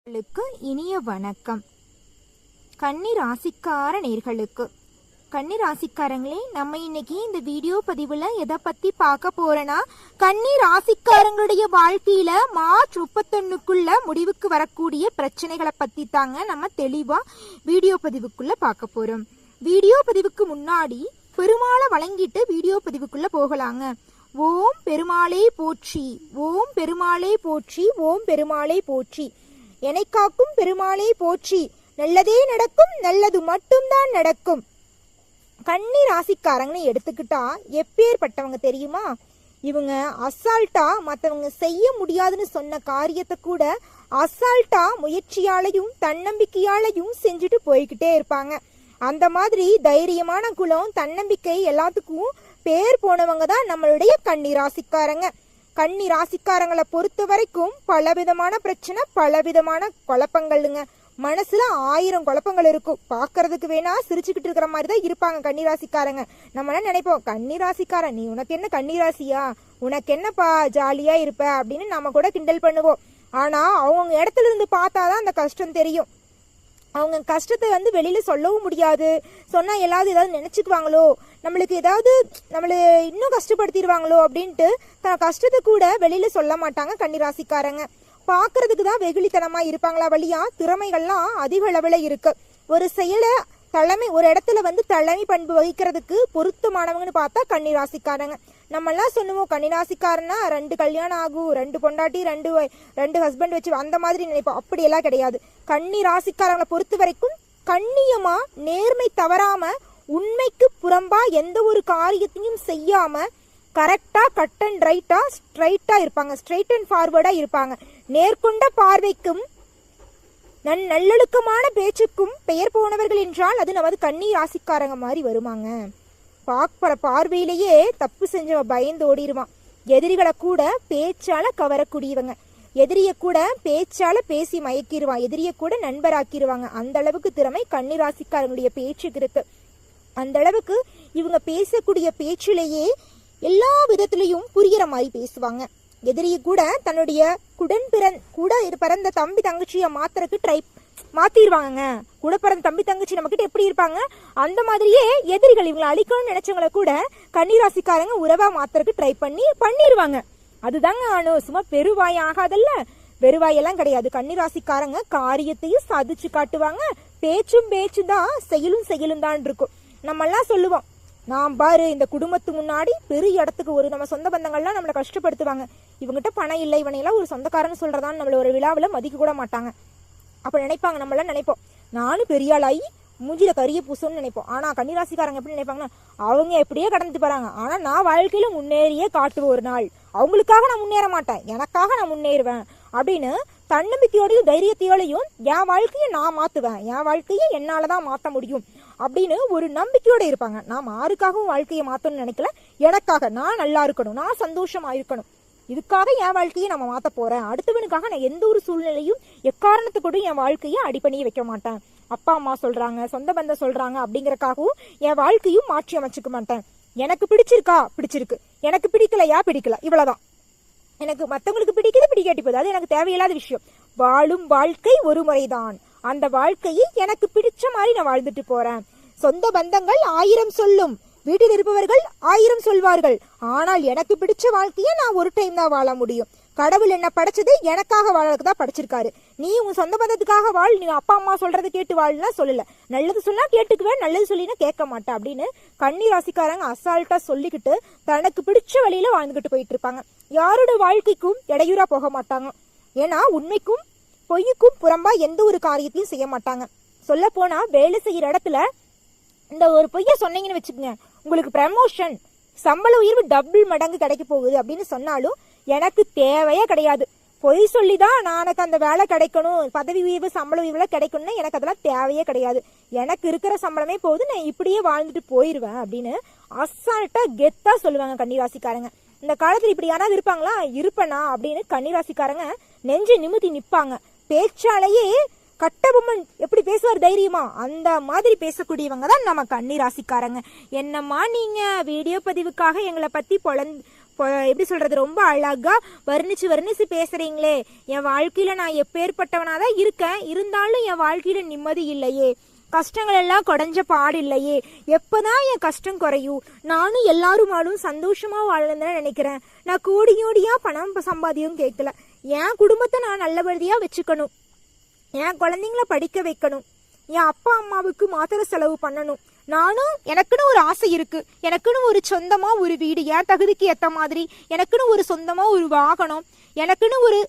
நேயர்களுக்கு இனிய வணக்கம். கன்னி ராசிக்கார நேயர்களுக்கு கன்னி ராசிக்காரங்களே, நம்ம இன்னைக்கு இந்த வீடியோ பதிவுல எதை பத்தி பார்க்க போறோம்னா, கன்னி ராசிக்காரங்களுடைய வாழ்க்கையில மார்ச் 31க்குள்ள முடிவுக்கு வரக்கூடிய பிரச்சனைகளை பத்தி தாங்க நம்ம தெளிவா வீடியோ பதிவுக்குள்ள பார்க்க போறோம். வீடியோ பதிவுக்கு முன்னாடி பெருமாளை வழங்கிட்டு வீடியோ பதிவுக்குள்ள போகலாங்க. ஓம் பெருமாளே போற்றி, ஓம் பெருமாளே போற்றி, ஓம் பெருமாளே போற்றி. என்னை காக்கும் பெருமாளே போற்றி, நல்லதே நடக்கும், நல்லது மட்டும்தான் நடக்கும். கன்னி ராசிக்காரங்கன்னு எடுத்துக்கிட்டா எப்பேற்பட்டவங்க தெரியுமா? இவங்க அசால்ட்டா மற்றவங்க செய்ய முடியாதுன்னு சொன்ன காரியத்தை கூட அசால்ட்டா முயற்சியாலையும் தன்னம்பிக்கையாலையும் செஞ்சுட்டு போய்கிட்டே இருப்பாங்க. அந்த மாதிரி தைரியமான குலம், தன்னம்பிக்கை எல்லாத்துக்கும் பேர் போனவங்க தான் நம்மளுடைய கன்னி ராசிக்காரங்க. கன்னி ராசிக்காரங்களை பொறுத்த வரைக்கும் பலவிதமான பிரச்சனை, பலவிதமான குழப்பங்கள்ங்க. மனசுல 1000 குழப்பங்கள் இருக்கும். பாக்குறதுக்கு வேணா சிரிச்சுக்கிட்டு இருக்கிற மாதிரி தான் இருப்பாங்க கன்னி ராசிக்காரங்க. நம்மளாம் நினைப்போம், கன்னி ராசிக்காரன் நீ உனக்கு என்ன கன்னி ராசியா, உனக்கு என்னப்பா ஜாலியா இருப்ப அப்படின்னு நம்ம கூட கிண்டல் பண்ணுவோம். ஆனா அவங்க இடத்துல இருந்து பார்த்தாதான் அந்த கஷ்டம் தெரியும். அவங்க கஷ்டத்தை வெளியில சொல்லவும் முடியாது. சொன்னா எல்லாரும் ஏதாவது நினைச்சுக்குவாங்களோ, நம்மளுக்கு ஏதாவது நம்மள இன்னும் கஷ்டப்படுத்திடுவாங்களோ அப்படின்ட்டு தன் கஷ்டத்தை கூட வெளியில சொல்ல மாட்டாங்க கன்னி ராசிக்காரங்க. பாக்குறதுக்கு தான் வெகுளித்தனமா இருப்பாங்களா வழியா திறமைகள்லாம் அதிக அளவுல இருக்கு. ஒரு செயலை ஒரு இடத்துல தலைமை பண்பு வகிக்கிறதுக்கு பொருத்தமானவங்கன்னு பார்த்தா கன்னி ராசிக்காரங்க. நம்ம எல்லாம் சொல்லுவோம், கன்னி ராசிக்காரன்னா 2 கல்யாணம் ஆகும், 2 பொண்டாட்டி, 2 ஹஸ்பண்ட் வச்சு அந்த மாதிரி நினைப்போம். அப்படியெல்லாம் கிடையாது. கன்னி ராசிக்காரங்களை பொறுத்த வரைக்கும் கண்ணியமா, நேர்மை தவறாம, உண்மைக்கு புறம்பா எந்த ஒரு காரியத்தையும் செய்யாம கரெக்டா கட் அண்ட் ரைட்டா ஸ்ட்ரைட்டா இருப்பாங்க. ஸ்ட்ரைட் அண்ட் ஃபார்வர்டா இருப்பாங்க. நேர்கொண்ட பார்வைக்கும் நல்லொழுக்கமான பேச்சுக்கும் பெயர் போனவர்கள் என்றால் அது நமது கன்னி ராசிக்காரங்க மாதிரி வருமாங்க. பார்க்குற பார்வையிலேயே தப்பு செஞ்சவன் பயந்து ஓடிடுவான். எதிரிகளை கூட பேச்சால கவரக்கூடியவங்க. எதிரிய கூட பேச்சால பேசி மயக்கிடுவான். எதிரிய கூட நண்பராக்கிடுவாங்க. அந்த அளவுக்கு திறமை கன்னி ராசிக்காரங்களுடைய பேச்சுக்கு இருக்கு. அந்த அளவுக்கு இவங்க பேசக்கூடிய பேச்சிலேயே எல்லா விதத்திலையும் புரிகிற மாதிரி பேசுவாங்க. எதிரிய கூட தன்னுடைய கூட பிறந்த தம்பி தங்கச்சிய மாத்திடுவாங்க. கூட பிறந்த தம்பி தங்கச்சி நம்ம கிட்ட எப்படி இருப்பாங்க, அந்த மாதிரியே எதிரிகள் இவங்களை அழிக்கணும்னு நினைச்சவங்களை கூட கன்னிராசிக்காரங்க உறவா மாத்திரக்கு ட்ரை பண்ணிடுவாங்க. அதுதாங்க ஆணும். சும்மா பெருவாய் ஆகாதல்ல, வெறுவாயெல்லாம் கிடையாது. கன்னிராசிக்காரங்க காரியத்தையும் சாதிச்சு காட்டுவாங்க. பேச்சு தான், செயலும் தான் இருக்கும். நம்ம எல்லாம் சொல்லுவோம், நான் பாரு இந்த குடும்பத்துக்கு முன்னாடி பெரிய இடத்துக்கு நம்ம சொந்த பந்தங்கள்லாம் நம்மளை கஷ்டப்படுத்துவாங்க. இவங்ககிட்ட பணம் இல்லை, இவனையெல்லாம் ஒரு சொந்தக்காரன்னு சொல்றதான்னு நம்மள ஒரு விழாவில் மதிக்க கூட மாட்டாங்க. அப்ப நினைப்பாங்க, நம்மளாம் நினைப்போம் நானும் பெரிய ஆளாகி மூஞ்சில கரிய பூசணும்னு நினைப்போம். ஆனா கன்னிராசிக்காரங்க எப்படி நினைப்பாங்கன்னா, அவங்க எப்படியே கடந்து போறாங்க, ஆனா நான் வாழ்க்கையில முன்னேறியே காட்டுவேன். ஒரு நாள் அவங்களுக்காக நான் முன்னேற மாட்டேன், எனக்காக நான் முன்னேறுவேன் அப்படின்னு தன்னம்பிக்கையோடையும் தைரியத்தையோடையும் என் வாழ்க்கையை நான் மாத்துவேன், என் வாழ்க்கையை என்னாலதான் மாற்ற முடியும் அப்படின்னு ஒரு நம்பிக்கையோட இருப்பாங்க. நான் யாருக்காகவும் வாழ்க்கையை மாத்தணும்னு நினைக்கல, எனக்காக நான் நல்லா இருக்கணும், நான் சந்தோஷமா இருக்கணும், இதுக்காக என் வாழ்க்கையை நம்ம மாத்த போறேன். அடுத்தவனுக்காக நான் எந்த ஒரு சூழ்நிலையும் எக்காரணத்து கூட என் வாழ்க்கையை அடிப்பணிய வைக்க மாட்டேன். அப்பா அம்மா சொல்றாங்க, சொந்த பந்தம் சொல்றாங்க அப்படிங்கறக்காகவும் என் வாழ்க்கையும் மாற்றி அமைச்சுக்க மாட்டேன். எனக்கு பிடிச்சிருக்கா பிடிச்சிருக்கு, எனக்கு பிடிக்கல, இவ்வளவுதான். எனக்கு மற்றவங்களுக்கு பிடிக்காட்டி போகுது, அது எனக்கு தேவையில்லாத விஷயம். வாழும் வாழ்க்கை ஒரு முறைதான். அந்த வாழ்க்கையை எனக்கு பிடிச்ச மாதிரி நான் வாழ்ந்துட்டு போறேன். சொந்த பந்தங்கள் 1000 சொல்லும், வீட்டில் இருப்பவர்கள் 1000 சொல்வார்கள். ஆனால் எனக்கு பிடிச்ச வாழ்க்கையை நான் ஒரு டைம் தான் வாழ முடியும். கடவுள் என்ன படைச்சது எனக்காக வாழறதுக்கு தான் படைச்சிருக்காரு. நீ உன் சொந்த பந்தத்துக்காக வாழ், நீ அப்பா அம்மா சொல்றதை கேட்டு வாழ்னா சொல்லல. நல்லது சொன்னா கேட்டுக்குவேன், நல்லது சொல்லினா கேட்க மாட்டேன் அப்படின்னு கன்னி ராசிக்காரங்க அசால்ட்டா சொல்லிக்கிட்டு தனக்கு பிடிச்ச வழியில வாழ்ந்துகிட்டு போயிட்டு இருப்பாங்க. யாரோட வாழ்க்கைக்கும் இடையூறா போக மாட்டாங்க. ஏன்னா உண்மைக்கும் பொய்யுக்கும் புறம்பா எந்த ஒரு காரியத்தையும் செய்ய மாட்டாங்க. சொல்ல போனா வேலை செய்யற இடத்துல இந்த ஒரு பொய்ய சொன்னீங்கன்னு வச்சுக்கோங்க, உங்களுக்கு ப்ரமோஷன், சம்பள உயர்வு டபுள் மடங்கு கிடைக்க போகுது அப்படின்னு சொன்னாலும் எனக்கு தேவையே கிடையாது. பொய் சொல்லிதான் எனக்கு அந்த வேலை கிடைக்கணும், பதவி உயர்வு சம்பள உயர்வுல கிடைக்கணும்னா எனக்கு அதெல்லாம் தேவையே கிடையாது. எனக்கு இருக்கிற சம்பளமே போது, நான் இப்படியே வாழ்ந்துட்டு போயிருவேன் அப்படின்னு அசால்ட்டா கெத்தா சொல்லுவாங்க கன்னிராசிக்காரங்க. இந்த காலத்துல இப்படி யாராவது இருப்பாங்களா? இருப்பனா அப்படின்னு கன்னிராசிக்காரங்க நெஞ்சு நிமித்தி நிப்பாங்க. பேச்சாலேயே கட்டபொம்மன் எப்படி பேசுவார் தைரியமா, அந்த மாதிரி பேசக்கூடியவங்க தான் நம்ம கன்னி ராசிக்காரங்க. என்னம்மா நீங்க வீடியோ பதிவுக்காக எங்களை பத்தி எப்படி சொல்றது, ரொம்ப அழகா வர்ணிச்சு பேசுறீங்களே. என் வாழ்க்கையில நான் எப்பேற்பட்டவனாதான் இருக்கேன், இருந்தாலும் என் வாழ்க்கையில நிம்மதி இல்லையே, கஷ்டங்கள் எல்லாம் குறைஞ்ச பாடு இல்லையே, எப்பதான் என் கஷ்டம் குறையும், நானும் எல்லாருமாலும் சந்தோஷமா வாழணும்னு நினைக்கிறேன். நான் கோடியோடியா பணம் சம்பாதியும் கேட்கல, என் குடும்பத்தை நான் நல்லபடியா வச்சுக்கணும், என் குழந்தைங்கள படிக்க வைக்கணும், என் அப்பா அம்மாவுக்கு மாத்திரை செலவு பண்ணணும். நானும் எனக்குன்னு ஒரு ஆசை இருக்கு, எனக்குன்னு ஒரு சொந்தமா ஒரு வீடு, என் தகுதிக்கு ஏற்ற மாதிரி எனக்குன்னு ஒரு சொந்தமா ஒரு வாகனம், எனக்குன்னு ஒரு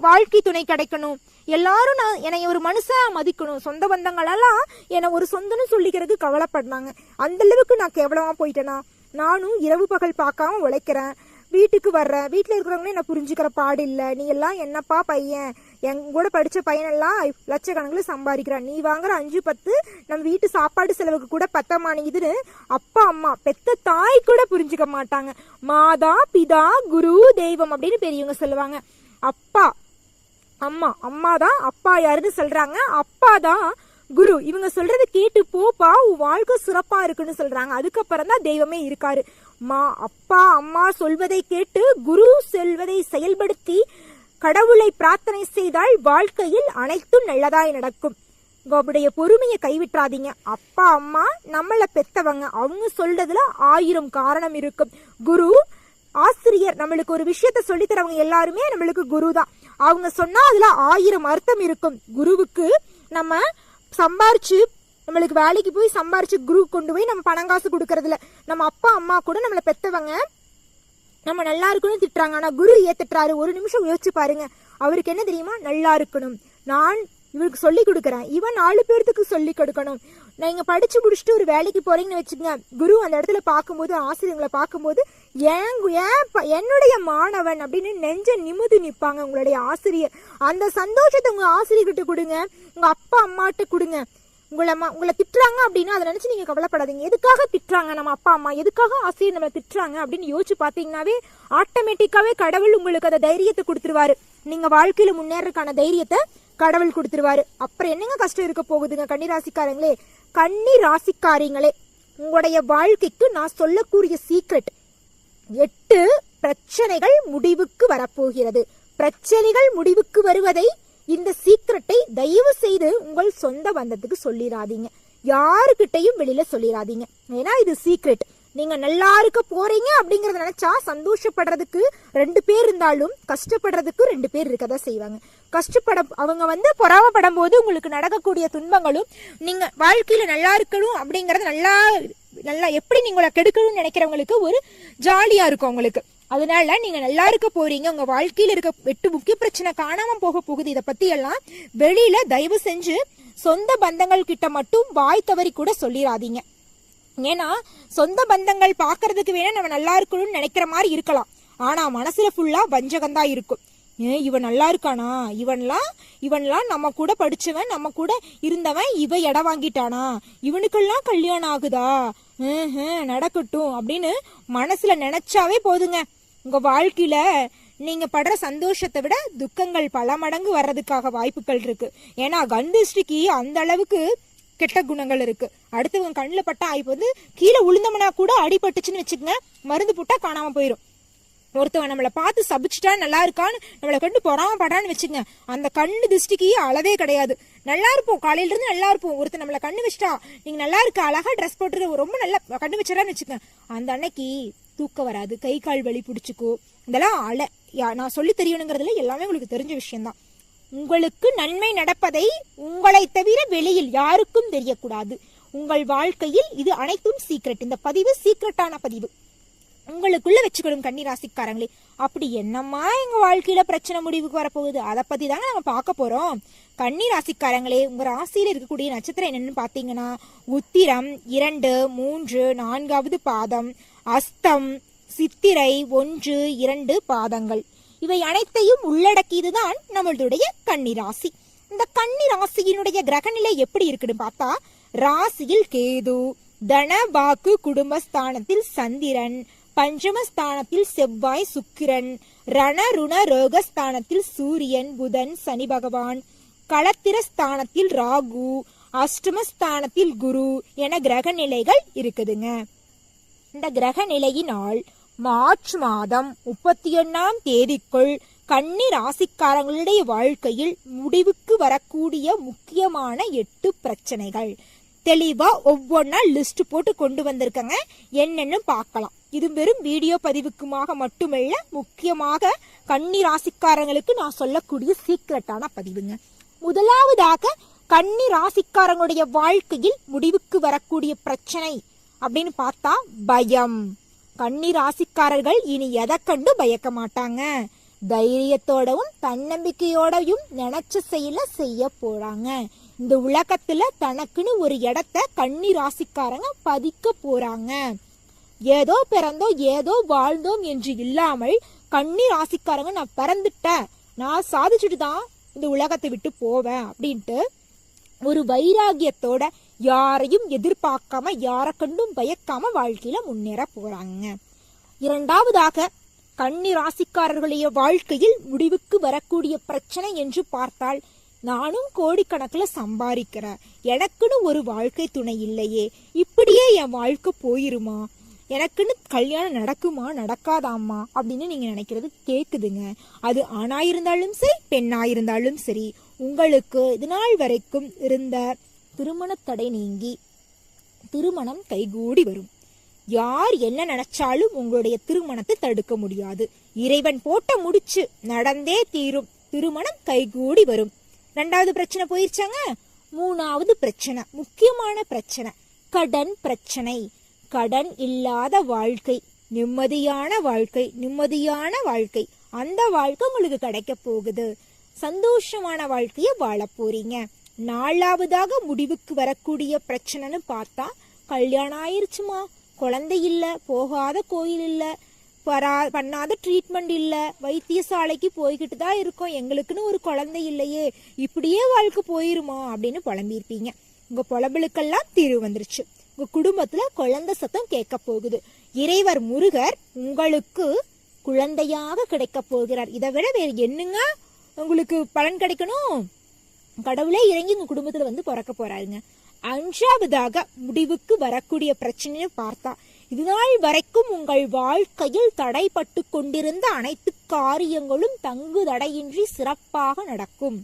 வாழ்க்கை துணை கிடைக்கணும், எல்லாரும் நான் என்னை ஒரு மனுஷன் மதிக்கணும். சொந்த பந்தங்களெல்லாம் என்னை ஒரு சொந்தன்னு சொல்லிக்கிறதுக்கு கவலைப்படுறாங்க. அந்த அளவுக்கு நான் கேவலமா போயிட்டேனா? நானும் இரவு பகல் பார்க்காம உழைக்கிறேன், வீட்டுக்கு வர்றேன், வீட்டில் இருக்கிறவங்களே என்ன புரிஞ்சுக்கிற பாடு இல்லை. நீ எல்லாம் என்னப்பா பையன், கூட படித்த பையனெல்லாம் லட்சக்கணக்கில் சம்பாதிக்கிறான், நீ வாங்குற 5-10 நம்ம வீட்டு சாப்பாடு செலவுக்கு கூட பத்தமானிக்குதுன்னு அப்பா அம்மா பெத்த தாய் கூட புரிஞ்சுக்க மாட்டாங்க. மாதா பிதா குரு தெய்வம் அப்படின்னு பெரியவங்க சொல்லுவாங்க. அப்பா அம்மா, அம்மா தான் அப்பா யாருன்னு சொல்றாங்க, அப்பா தான் குரு. இவங்க சொல்றது கேட்டு போப்பா உன் வாழ்க்கை சிறப்பா இருக்குன்னு சொல்றாங்க. அதுக்கப்புறம் தான் தெய்வமே இருக்காரு. அப்பா அம்மா சொல்வதை கேட்டு குரு சொல்வதை செயல்படுத்தி கடவுளை பிரார்த்தனை செய்தால் வாழ்க்கையில் அனைத்தும் நல்லதாய் நடக்கும். உங்களுடைய பொறுமையை கைவிட்டுறாதீங்க. அப்பா அம்மா நம்மளை பெத்தவங்க, அவங்க சொல்றதுல 1000 காரணம் இருக்கும். குரு ஆசிரியர், நம்மளுக்கு ஒரு விஷயத்த சொல்லி தரவங்க எல்லாருமே நம்மளுக்கு குரு தான். அவங்க சொன்னா அதுல 1000 அர்த்தம் இருக்கும். குருவுக்கு நம்ம சம்பாரிச்சு நம்மளுக்கு வேலைக்கு போய் சம்பாரிச்சு குரு கொண்டு போய் நம்ம பணம் காசு கொடுக்கறதுல, நம்ம அப்பா அம்மா கூட நம்மளை பெத்தவங்க நம்ம நல்லா இருக்கணும் திட்டுறாங்க, ஆனா குரு ஏத்துட்டாரு. ஒரு நிமிஷம் யோசிச்சு பாருங்க, அவருக்கு என்ன தெரியுமா, நல்லா இருக்கணும், நான் இவருக்கு சொல்லி கொடுக்குறேன், இவன் 4 பேர்த்துக்கு சொல்லி கொடுக்கணும். நீங்க படிச்சு முடிச்சுட்டு ஒரு வேலைக்கு போறீங்கன்னு வச்சுக்கோங்க, குரு அந்த இடத்துல பார்க்கும்போது, ஆசிரியர்களை பார்க்கும்போது என்னுடைய மாணவன் அப்படின்னு நெஞ்ச நிமிந்து நிற்பாங்க உங்களுடைய ஆசிரியர். அந்த சந்தோஷத்தை உங்க ஆசிரியர்கிட்ட கொடுங்க, உங்க அப்பா அம்மாட்ட கொடுங்க. உங்களை திட்டுறாங்க அப்படின்னா அதை நினைச்சு நீங்க கவலைப்படாதீங்க. எதுக்காக திட்டுறாங்க நம்ம அப்பா அம்மா, எதுக்காக ஆசிரியர் நம்ம திட்டுறாங்க அப்படின்னு யோசிச்சு பாத்தீங்கன்னாவே ஆட்டோமேட்டிக்காவே கடவுள் உங்களுக்கு அந்த தைரியத்தை கொடுத்துருவாரு. நீங்க வாழ்க்கையில முன்னேறதுக்கான தைரியத்தை கடவுள் கொடுத்துருவாரு. அப்புறம் என்னங்க கஷ்டம் இருக்க போகுதுங்க கன்னிராசிக்காரங்களே? கன்னிராசிக்காரிங்களே, உங்களுடைய வாழ்க்கைக்கு நான் சொல்லக்கூடிய சீக்ரெட், 8 பிரச்சனைகள் முடிவுக்கு வரப்போகிறது. பிரச்சனைகள் முடிவுக்கு வருவதை, இந்த சீக்ரெட்டை தயவு செய்து உங்கள் சொந்த பந்தத்துக்கு சொல்லிடாதீங்க, யாருக்கிட்டையும் வெளியில சொல்லிடாதீங்க. ஏன்னா இது சீக்ரெட். நீங்க நல்லா இருக்க போறீங்க அப்படிங்கறத நினைச்சா சந்தோஷப்படுறதுக்கு 2 பேர் இருந்தாலும் கஷ்டப்படுறதுக்கு 2 பேர் இருக்கதான் செய்வாங்க. அவங்க பொறாமப்படும் போது உங்களுக்கு நடக்கக்கூடிய துன்பங்களும், நீங்க வாழ்க்கையில நல்லா இருக்கணும் அப்படிங்கறது நல்லா எப்படி நீங்களை கெடுக்கணும்னு நினைக்கிறவங்களுக்கு ஒரு ஜாலியா இருக்கும் உங்களுக்கு. அதனால நீங்க நல்லா இருக்க போறீங்க, உங்க வாழ்க்கையில இருக்க 8 முக்கிய பிரச்சனை காணாம போக போகுது. இதை பத்தி எல்லாம் வெளியில தயவு செஞ்சு சொந்த பந்தங்கள் கிட்ட மட்டும் வாய் தவறி கூட சொல்லிடாதீங்க. ஏன்னா சொந்த பந்தங்கள் பாக்குறதுக்கு வேணா நம்ம நல்லா இருக்கணும்னு நினைக்கிற மாதிரி இருக்கலாம், ஆனா மனசுல ஃபுல்லா வஞ்சகம்தான் இருக்கும். இவன் நல்லா இருக்கானா, இவன்லாம் நம்ம கூட படிச்சவன், நம்ம கூட இருந்தவன், இவ இடம் வாங்கிட்டானா, இவனுக்கெல்லாம் கல்யாணம் ஆகுதா, நடக்கட்டும் அப்படின்னு மனசுல நினைச்சாவே போதுங்க. உங்க வாழ்க்கையில நீங்க படுற சந்தோஷத்தை விட துக்கங்கள் பல மடங்கு வர்றதுக்காக வாய்ப்புகள் இருக்கு. ஏன்னா கந்திஷ்டிக்கு அந்த அளவுக்கு கெட்ட குணங்கள் இருக்கு. அடுத்தவங்க கண்ணில் பட்டா, இப்ப கீழே உளுந்தோம்னா கூட அடிபட்டுச்சுன்னு வச்சுக்கோங்க, மருந்து போட்டா காணாம போயிடும். ஒருத்தவன் நம்மளை பார்த்து சபிச்சுட்டா நல்லா இருக்கான்னு நம்மளை கண்டு பொறாமப்படான்னு வச்சுங்க, அந்த கண்ணு திருஷ்டிக்கு அளவே கிடையாது. நல்லா இருப்போம், காலையில இருந்து நல்லா இருப்போம். ஒருத்தர் நம்மளை கண்ணு வச்சுட்டா, நீங்க நல்லா இருக்க, அழகா ட்ரெஸ் போட்டு ரொம்ப நல்லா கண்ணு வச்சுறான்னு வச்சுக்கோங்க, அந்த அன்னைக்கு தூக்கம் வராது, கை கால் வலி பிடிச்சிக்கோ. இதெல்லாம் நான் சொல்லி தெரியணுங்கிறதுல எல்லாமே உங்களுக்கு தெரிஞ்ச விஷயம்தான். உங்களுக்கு நன்மை நடப்பதை உங்களை தவிர வெளியில் யாருக்கும் தெரியக்கூடாது. உங்கள் வாழ்க்கையில் இது அனைத்தும் சீக்ரெட். இந்த பதிவு சீக்ரெட்டான பதிவு, உங்களுக்குள்ள வச்சுக்கணும் கன்னிராசிக்காரங்களே. அப்படி என்னம்மா எங்க வாழ்க்கையில பிரச்சனை முடிவுக்கு வரப்போகுது, அதை பத்தி தாங்க நம்ம பார்க்க போறோம். கன்னிராசிக்காரங்களே, உங்க ராசியில இருக்கக்கூடிய நட்சத்திரம் என்னன்னு பாத்தீங்கன்னா, உத்திரம் 2, 3, 4வது பாதம், அஸ்தம், சித்திரை 1, 2 பாதங்கள். இவை அனைத்தையும் உள்ளடக்கியதுதான் நம்மளுடைய கன்னிராசி. இந்த கன்னிராசியினுடைய கிரகநிலை எப்படி இருக்குன்னு பார்த்தா, ராசியில் கேது, தன வாக்கு குடும்பஸ்தானத்தில் சந்திரன், பஞ்சமஸ்தானத்தில் செவ்வாய் சுக்கிரன், ரணருண ரோகஸ்தானத்தில் சூரியன் புதன் சனி பகவான், களத்திரஸ்தானத்தில் ராகு, அஷ்டமஸ்தானத்தில் குரு என கிரக நிலைகள் இருக்குதுங்க. இந்த கிரக நிலையினால் மார்ச் மாதம் 31ஆம் தேதிக்குள் கன்னி ராசிக்காரங்களுடைய வாழ்க்கையில் முடிவுக்கு வரக்கூடிய முக்கியமான 8 பிரச்சனைகள் தெளிவா ஒவ்வொன்னா லிஸ்ட் போட்டு கொண்டு வந்திருக்கங்க. என்னன்னு பார்க்கலாம். இது வெறும் வீடியோ பதிவுக்குமாக மட்டுமல்ல, முக்கியமாக கன்னி ராசிக்காரங்களுக்கு நான் சொல்லக்கூடிய சீக்ரெட்டான பதிவுங்க. முதலாவதாக கன்னி ராசிக்காரங்களுடைய வாழ்க்கையில் முடிவுக்கு வரக்கூடிய பிரச்சனை அப்படின்னு பார்த்தா பயம். கன்னி ராசிக்காரர்கள் இனி எதை கண்டு பயக்க மாட்டாங்க. தைரியத்தோடவும் தன்னம்பிக்கையோடவும் நினைச்ச செயல செய்ய போறாங்க. இந்த உலகத்துல தனக்குன்னு ஒரு இடத்த கன்னி ராசிக்காரங்க பதிக்க போறாங்க. ஏதோ பிறந்தோம் ஏதோ வாழ்ந்தோம் என்று இல்லாமல் கன்னி ராசிக்காரங்க நான் பிறந்துட்டேன், நான் சாதிச்சுட்டு தான் இந்த உலகத்தை விட்டு போவேன் அப்படின்ட்டு ஒரு வைராகியத்தோட யாரையும் எதிர்பார்க்காம யாரை கண்டும் பயக்காம வாழ்க்கையில முன்னேற போறாங்க. இரண்டாவதாக கன்னி ராசிக்காரர்களுடைய வாழ்க்கையில் முடிவுக்கு வரக்கூடிய பிரச்சனை என்று பார்த்தால், நானும் கோடிக்கணக்கில் சம்பாதிக்கிறேன், எனக்குன்னு ஒரு வாழ்க்கை துணை இல்லையே, இப்படியே என் வாழ்க்கை போயிருமா, எனக்குன்னு கல்யாணம் நடக்குமா நடக்காதாமா அப்படின்னு நீங்க நினைக்கிறது கேக்குதுங்க. அது ஆணாயிருந்தாலும் சரி பெண்ணாயிருந்தாலும் சரி, உங்களுக்கு இது நாள் வரைக்கும் இருந்த திருமண தடை நீங்கி திருமணம் கைகூடி வரும். யார் என்ன நினைச்சாலும் உங்களுடைய திருமணத்தை தடுக்க முடியாது. இறைவன் போட்ட முடிச்சு நடந்தே தீரும். திருமணம் கைகூடி வரும். 2வது பிரச்சனை போயிருச்சாங்க. 3வது பிரச்சனை, முக்கியமான பிரச்சனை, கடன் பிரச்சனை. கடன் இல்லாத வாழ்க்கை, நிம்மதியான வாழ்க்கை, நிம்மதியான வாழ்க்கை, அந்த வாழ்க்கை உங்களுக்கு கிடைக்க போகுது. சந்தோஷமான வாழ்க்கைய வாழ போறீங்க. 4வதாக முடிவுக்கு வரக்கூடிய பிரச்சனைன்னு பார்த்தா, கல்யாணம் ஆயிருச்சுமா, குழந்தை இல்ல, போகாத கோயில் இல்ல, பண்ணாத ட்ரீட்மெண்ட் இல்ல, வைத்தியசாலைக்கு போய்கிட்டு தான் இருக்கோம், எங்களுக்குன்னு ஒரு குழந்தை இல்லையே, இப்படியே வாழ்க்கை போயிருமா அப்படின்னு புலம்பியிருப்பீங்க. உங்க புலம்பலுக்கெல்லாம் தீர்வு வந்துருச்சு. உங்க குடும்பத்துல குழந்தை சத்தம் கேட்க போகுது. இறைவர் முருகர் உங்களுக்கு குழந்தையாக கிடைக்க போகிறார். இதை விட வேற என்னங்க உங்களுக்கு பலன் கிடைக்கணும்? கடவுளே இறங்கி உங்க குடும்பத்துல வந்து பிறக்க போறாருங்க. 5வதாக முடிவுக்கு வரக்கூடிய பிரச்சனைன்னு பார்த்தா, இதுநாள் வரைக்கும் உங்கள் வாழ்க்கையில் தடைப்பட்டு கொண்டிருந்த அனைத்து காரியங்களும் தங்கு தடையின்றி சிறப்பாக நடக்கும்.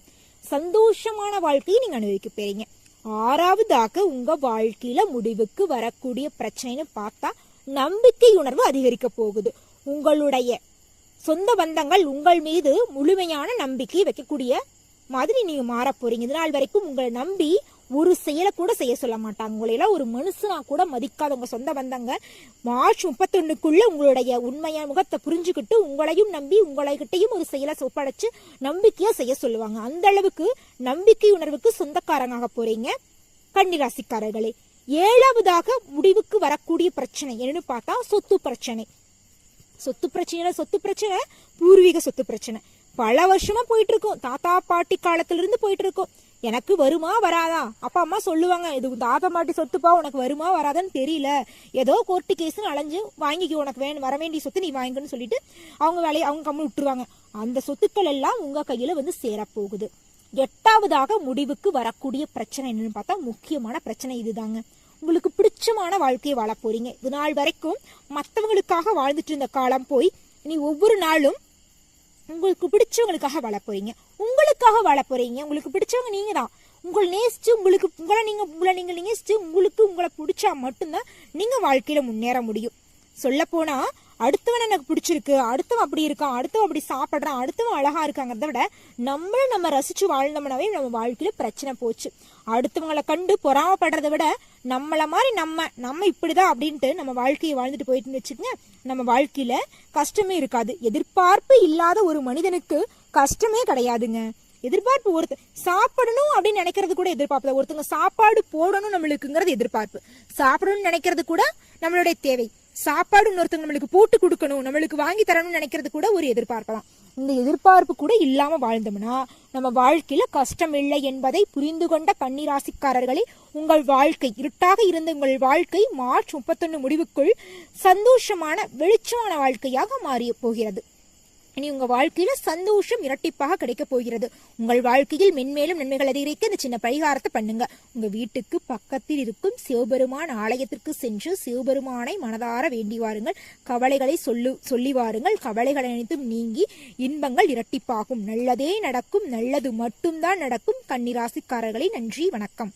சந்தோஷமான வாழ்க்கையை நீங்க அனுபவிக்க போறீங்க. 6வதாக உங்க வாழ்க்கையில முடிவுக்கு வரக்கூடிய பிரச்சனைன்னு பார்த்தா, நம்பிக்கை உணர்வு அதிகரிக்க போகுது. உங்களுடைய சொந்த பந்தங்கள் உங்கள் மீது முழுமையான நம்பிக்கை வைக்கக்கூடிய மாதிரி நீங்க மாற போறீங்க. இதனால் வரைக்கும் உங்களை நம்பி ஒரு செயலை கூட செய்ய சொல்ல மாட்டாங்க. உங்களையெல்லாம் ஒரு மனுஷனா கூட மதிக்காத உங்க சொந்த பந்தங்க மார்ச் 31க்குள்ள உங்களுடைய உண்மையான முகத்தை புரிஞ்சுக்கிட்டு உங்களையும் நம்பி உங்களைகிட்டையும் ஒரு செயலை ஒப்படைச்சு நம்பிக்கையா செய்ய சொல்லுவாங்க. அந்த அளவுக்கு நம்பிக்கை உணர்வுக்கு சொந்தக்காரங்க போறீங்க கன்னிராசிக்காரர்களே. 7வதாக முடிவுக்கு வரக்கூடிய பிரச்சனை என்னன்னு பார்த்தா, சொத்து பிரச்சனை. சொத்து பிரச்சனை பூர்வீக சொத்து பிரச்சனை. பல வருஷமா போயிட்டு இருக்கோம். தாத்தா பாட்டி காலத்துல இருந்து போயிட்டு இருக்கோம். எனக்கு வருமா வராதா, அப்பா அம்மா சொல்லுவாங்க, இது தாத்தா பாட்டி சொத்துப்பா, உனக்கு வருமா வராதான்னு தெரியல, ஏதோ கோர்ட்டு கேஸ்ன்னு அலைஞ்சு வாங்கிக்கோ, உனக்கு வர வேண்டிய சொத்து நீ வாங்கிக்கணும்னு சொல்லிட்டு அவங்க வேலையை அவங்க கம்மி விட்டுருவாங்க. அந்த சொத்துக்கள் எல்லாம் உங்க கையில வந்து சேரப்போகுது. 8வதாக முடிவுக்கு வரக்கூடிய பிரச்சனை என்னன்னு பார்த்தா, முக்கியமான பிரச்சனை இதுதாங்க. உங்களுக்கு பிடிச்சமான வாழ்க்கையை வாழ போறீங்க. இது நாள் வரைக்கும் மற்றவங்களுக்காக வாழ்ந்துட்டு இருந்த காலம் போய் இனி ஒவ்வொரு நாளும் உங்களுக்கு பிடிச்சவங்களுக்காக வாழ போறீங்க. உங்களுக்காக வாழ போறீங்க. உங்களுக்கு பிடிச்சவங்க நீங்க தான். உங்களை நேசிச்சு உங்களை நீங்க நேசிச்சு உங்களை பிடிச்சா மட்டும்தான் நீங்க வாழ்க்கையில முன்னேற முடியும். சொல்ல போனா, அடுத்தவன் எனக்கு பிடிச்சிருக்கு, அடுத்தவன் அப்படி இருக்கான், அடுத்தவன் அப்படி சாப்பிட்றான், அடுத்தவன் அழகா இருக்காங்கிறத விட நம்ம ரசிச்சு வாழ்ந்தோம்னாவே நம்ம வாழ்க்கையில பிரச்சனை போச்சு. அடுத்தவங்களை கண்டு பொறாமப்படுறத விட நம்மள மாதிரி நம்ம இப்படிதான் அப்படின்ட்டு நம்ம வாழ்க்கையை வாழ்ந்துட்டு போயிட்டு வச்சுக்கோங்க, நம்ம வாழ்க்கையில கஷ்டமே இருக்காது. எதிர்பார்ப்பு இல்லாத ஒரு மனிதனுக்கு கஷ்டமே கிடையாதுங்க. எதிர்பார்ப்பு ஒருத்தர் சாப்பிடணும் அப்படின்னு நினைக்கிறது கூட எதிர்பார்ப்பு. ஒருத்தவங்க சாப்பாடு போடணும் நம்மளுக்குங்கிறது எதிர்பார்ப்பு. சாப்பிடணும்னு நினைக்கிறது கூட நம்மளுடைய தேவை. சாப்பாடு இன்னொருத்தவங்க நம்மளுக்கு போட்டு கொடுக்கணும், நம்மளுக்கு வாங்கி தரணும்னு நினைக்கிறது கூட ஒரு எதிர்பார்ப்பு தான். இந்த எதிர்பார்ப்பு கூட இல்லாம வாழ்ந்தோம்னா நம்ம வாழ்க்கையில கஷ்டம் இல்லை என்பதை புரிந்து கொண்ட கன்னிராசிக்காரர்களே, உங்கள் வாழ்க்கை இருட்டாக இருந்த உங்கள் வாழ்க்கை மார்ச் 31 முடிவுக்குள் சந்தோஷமான வெளிச்சமான வாழ்க்கையாக மாறிய போகிறது. இனி உங்க வாழ்க்கையில சந்தோஷம் இரட்டிப்பாக கிடைக்க போகிறது. உங்கள் வாழ்க்கையில் மென்மேலும் நன்மைகள் அதிகரிக்க இந்த சின்ன பரிகாரத்தை பண்ணுங்க. உங்க வீட்டுக்கு பக்கத்தில் இருக்கும் சிவபெருமான் ஆலயத்திற்கு சென்று சிவபெருமானை மனதார வேண்டி வாருங்கள். கவலைகளை சொல்லி வாருங்கள். கவலைகள் அனைத்தும் நீங்கி இன்பங்கள் இரட்டிப்பாகும். நல்லதே நடக்கும். நல்லது மட்டும்தான் நடக்கும். கன்னிராசிக்காரர்களே, நன்றி, வணக்கம்.